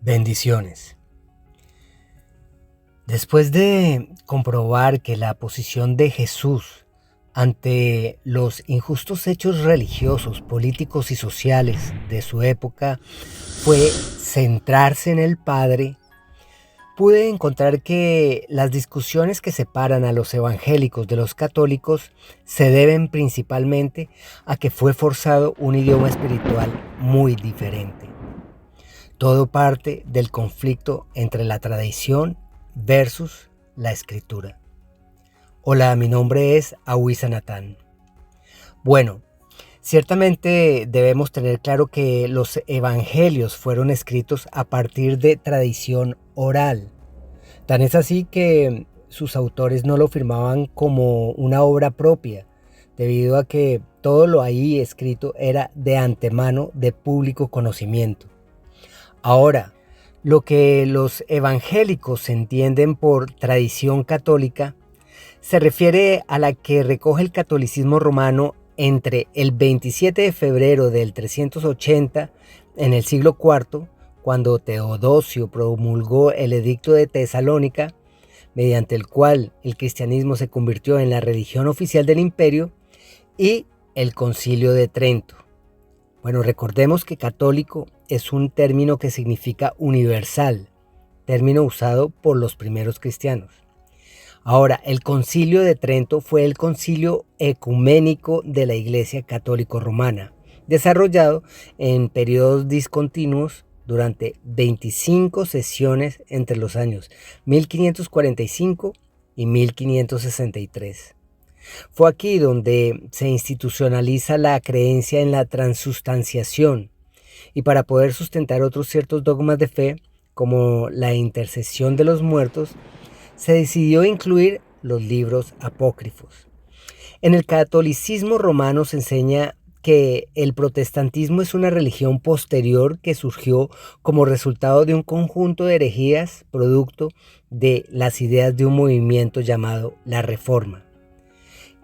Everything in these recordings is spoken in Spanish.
Bendiciones. Después de comprobar que la posición de Jesús ante los injustos hechos religiosos, políticos y sociales de su época fue centrarse en el Padre, pude encontrar que las discusiones que separan a los evangélicos de los católicos se deben principalmente a que fue forzado un idioma espiritual muy diferente. Todo parte del conflicto entre la tradición versus la escritura. Hola, mi nombre es Awisa Natán. Bueno, ciertamente debemos tener claro que los evangelios fueron escritos a partir de tradición oral. Tan es así que sus autores no lo firmaban como una obra propia, debido a que todo lo ahí escrito era de antemano de público conocimiento. Ahora, lo que los evangélicos entienden por tradición católica se refiere a la que recoge el catolicismo romano entre el 27 de febrero del 380 en el siglo IV, cuando Teodosio promulgó el Edicto de Tesalónica, mediante el cual el cristianismo se convirtió en la religión oficial del imperio, y el Concilio de Trento. Bueno, recordemos que católico es un término que significa universal, término usado por los primeros cristianos. Ahora, el Concilio de Trento fue el concilio ecuménico de la Iglesia Católico-Romana, desarrollado en periodos discontinuos durante 25 sesiones entre los años 1545 y 1563. Fue aquí donde se institucionaliza la creencia en la transustanciación, y para poder sustentar otros ciertos dogmas de fe, como la intercesión de los muertos, se decidió incluir los libros apócrifos. En el catolicismo romano se enseña que el protestantismo es una religión posterior que surgió como resultado de un conjunto de herejías, producto de las ideas de un movimiento llamado la Reforma.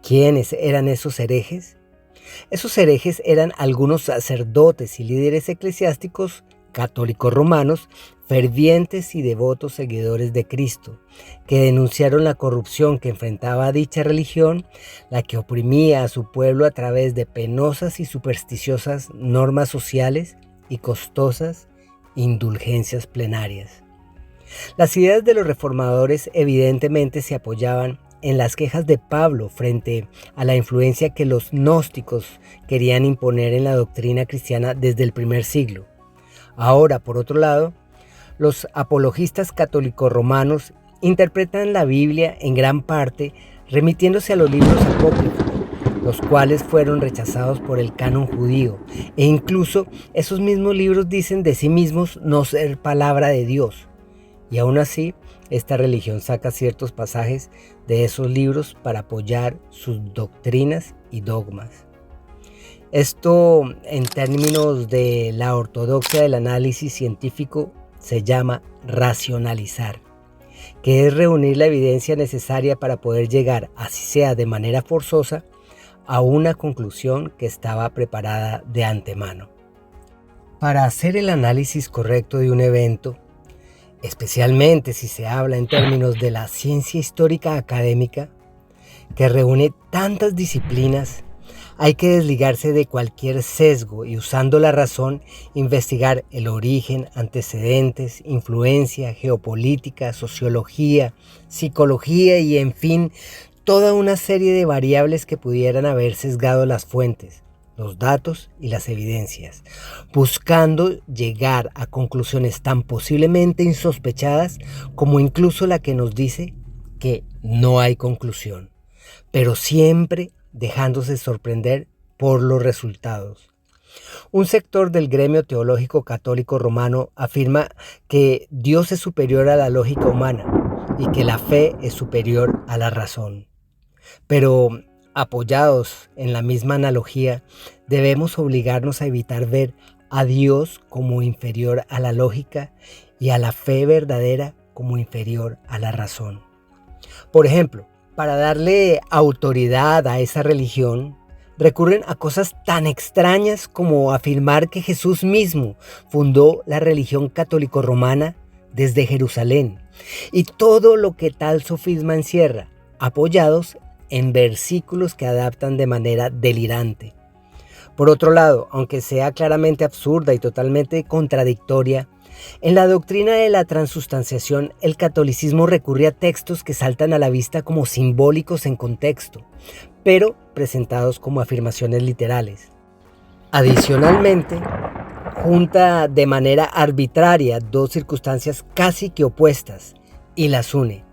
¿Quiénes eran esos herejes? Esos herejes eran algunos sacerdotes y líderes eclesiásticos católicos romanos, fervientes y devotos seguidores de Cristo, que denunciaron la corrupción que enfrentaba a dicha religión, la que oprimía a su pueblo a través de penosas y supersticiosas normas sociales y costosas indulgencias plenarias. Las ideas de los reformadores evidentemente se apoyaban en las quejas de Pablo frente a la influencia que los gnósticos querían imponer en la doctrina cristiana desde el primer siglo. Ahora, por otro lado, los apologistas católicos romanos interpretan la Biblia en gran parte remitiéndose a los libros apócrifos, los cuales fueron rechazados por el canon judío, e incluso esos mismos libros dicen de sí mismos no ser palabra de Dios. Y aún así, esta religión saca ciertos pasajes de esos libros para apoyar sus doctrinas y dogmas. Esto, en términos de la ortodoxia del análisis científico, se llama racionalizar, que es reunir la evidencia necesaria para poder llegar, así sea de manera forzosa, a una conclusión que estaba preparada de antemano. Para hacer el análisis correcto de un evento, especialmente si se habla en términos de la ciencia histórica académica, que reúne tantas disciplinas, hay que desligarse de cualquier sesgo y, usando la razón, investigar el origen, antecedentes, influencia, geopolítica, sociología, psicología y, en fin, toda una serie de variables que pudieran haber sesgado las fuentes, los datos y las evidencias, buscando llegar a conclusiones tan posiblemente insospechadas como incluso la que nos dice que no hay conclusión, pero siempre dejándose sorprender por los resultados. Un sector del gremio teológico católico romano afirma que Dios es superior a la lógica humana y que la fe es superior a la razón. Pero, apoyados en la misma analogía, debemos obligarnos a evitar ver a Dios como inferior a la lógica y a la fe verdadera como inferior a la razón. Por ejemplo, para darle autoridad a esa religión, Recurren a cosas tan extrañas como afirmar que Jesús mismo fundó la religión católico-romana desde Jerusalén y todo lo que tal sofisma encierra, apoyados en versículos que adaptan de manera delirante. Por otro lado, aunque sea claramente absurda y totalmente contradictoria, en la doctrina de la transustanciación el catolicismo recurre a textos que saltan a la vista como simbólicos en contexto, pero presentados como afirmaciones literales. Adicionalmente, junta de manera arbitraria dos circunstancias casi que opuestas y las une,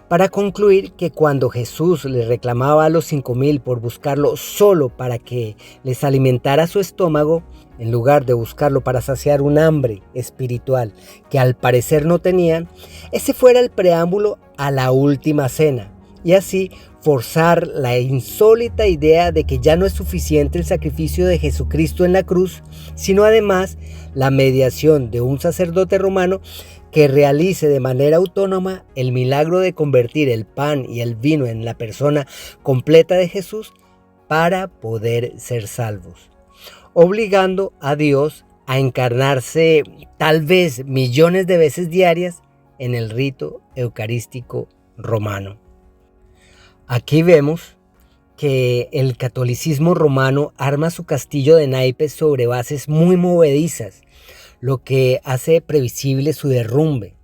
para concluir que cuando Jesús le reclamaba a los 5,000 por buscarlo solo para que les alimentara su estómago, en lugar de buscarlo para saciar un hambre espiritual que al parecer no tenían, ese fuera el preámbulo a la última cena, y así forzar la insólita idea de que ya no es suficiente el sacrificio de Jesucristo en la cruz, sino además la mediación de un sacerdote romano que realice de manera autónoma el milagro de convertir el pan y el vino en la persona completa de Jesús para poder ser salvos, obligando a Dios a encarnarse tal vez millones de veces diarias en el rito eucarístico romano. Aquí vemos que el catolicismo romano arma su castillo de naipes sobre bases muy movedizas, lo que hace previsible su derrumbe,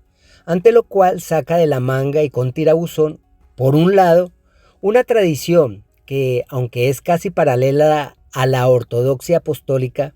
ante lo cual saca de la manga y con tirabuzón, por un lado, una tradición que, aunque es casi paralela a la ortodoxia apostólica,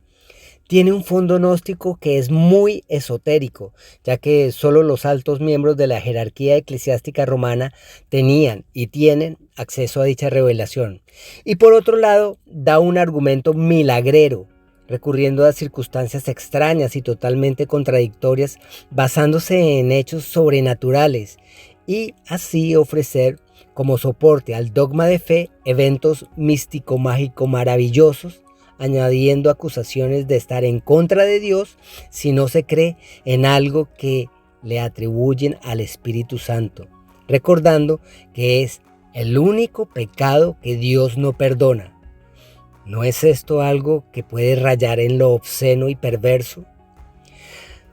tiene un fondo gnóstico que es muy esotérico, ya que solo los altos miembros de la jerarquía eclesiástica romana tenían y tienen acceso a dicha revelación. Y por otro lado, da un argumento milagrero, recurriendo a circunstancias extrañas y totalmente contradictorias, basándose en hechos sobrenaturales, y así ofrecer como soporte al dogma de fe eventos místico-mágico maravillosos, añadiendo acusaciones de estar en contra de Dios si no se cree en algo que le atribuyen al Espíritu Santo, recordando que es el único pecado que Dios no perdona. ¿No es esto algo que puede rayar en lo obsceno y perverso?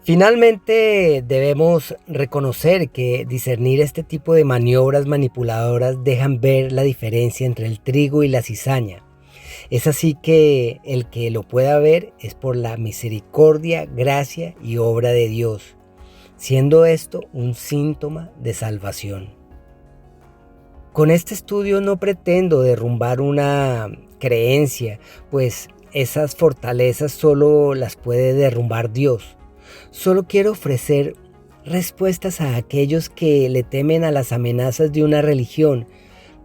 Finalmente, debemos reconocer que discernir este tipo de maniobras manipuladoras dejan ver la diferencia entre el trigo y la cizaña. Es así que el que lo pueda ver es por la misericordia, gracia y obra de Dios, siendo esto un síntoma de salvación. Con este estudio no pretendo derrumbar una creencia, pues esas fortalezas solo las puede derrumbar Dios. Solo quiero ofrecer respuestas a aquellos que le temen a las amenazas de una religión,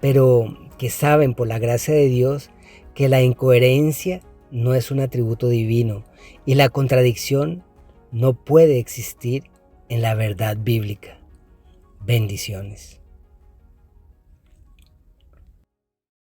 pero que saben por la gracia de Dios que la incoherencia no es un atributo divino y la contradicción no puede existir en la verdad bíblica. Bendiciones.